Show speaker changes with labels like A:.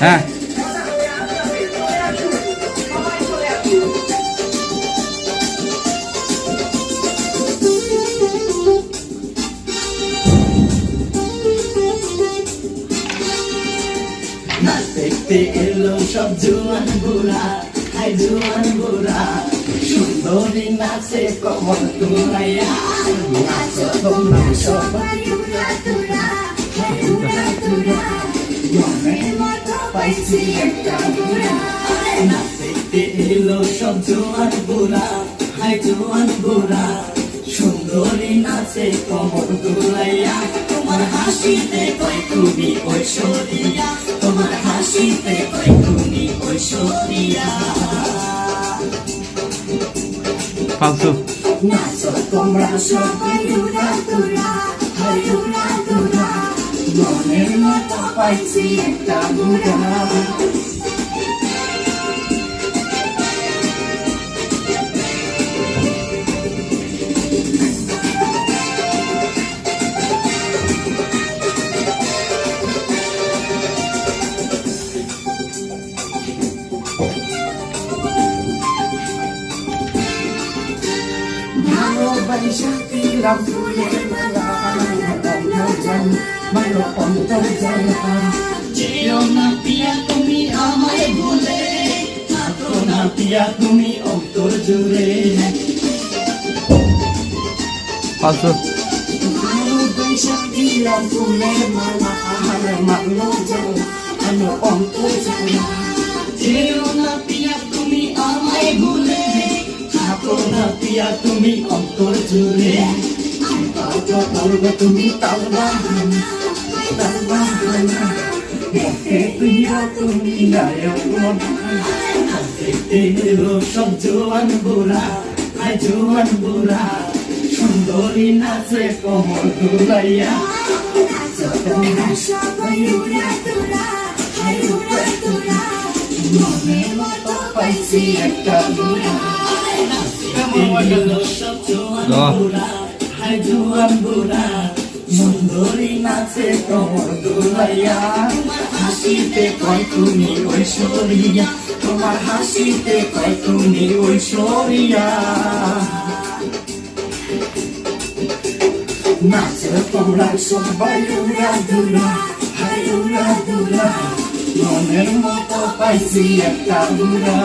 A: হ্যাঁ
B: দেখতে এলো সব জুয়ান বুড়া, হাই জুয়ান বুড়া, সুন্দরী নাচে কমর তুলাইয়া, নাচো তোমরা সবাই উড়া তুরা, হাই উড়া তুরা, মনের মতো পাইছি একটা বুড়া। দেখতে এলো সব জুয়ান বুড়া, হাই জুয়ান বুড়া, সুন্দরী নাচে কমর তুলাইয়া, তোমার হাসিতে কই তুমি ঐশ্বরিয়া, তোমার হাসিতে কই তুমি ঐশ্বরিয়া।
A: ফালতু
B: নাচো তোমরা সবাই উড়া তুরা, হাই উড়া তুরা, মনের মতো পাইছি একটা বুড়া। ভালোবাসা দিলাম ফুলের মালা, অন্তর্জাল মালো অন্তর্জাল, যেও না পিয়া তুমি আমায় ভুলে, থাকো না পিয়া তুমি অন্তর জুড়ে।
A: ফালতু
B: ভালোবাসা দিলাম ফুলের মালা, মালো জল মালো অন্তর্জাল, যেও না পিয়া তুমি আমায় ভুলে, থাকো না পিয়া তুমি অন্তর জুড়ে। করবে তুমি তালবাহানা, তালবাহানা, দেখে প্রিয় তুমি নায়ক মনা। দেখতে এলো সব জোয়ান বুড়া, হাই জোয়ান বুড়া, সুন্দরী নাচে কমর দুলাইয়া, নাচো তোমরা সবাই উড়া তুরা, হাই উড়া তুরা, মনের মতো পাইছি একটা বুড়া। সব জোয়ান বুড়া, হাই জোয়ান বুড়া, সুন্দরী নাচে কমর দুলাইয়া, তোমার হাসিতে কয় তুমি ঐশ্বরিয়া, তোমার হাসিতে কয় তুমি ঐশ্বরিয়া। নাচো তোমরা সবাই উড়া দুরা, হাই উড়া দুরা, মনের মতো পাইছি একটা বুড়া।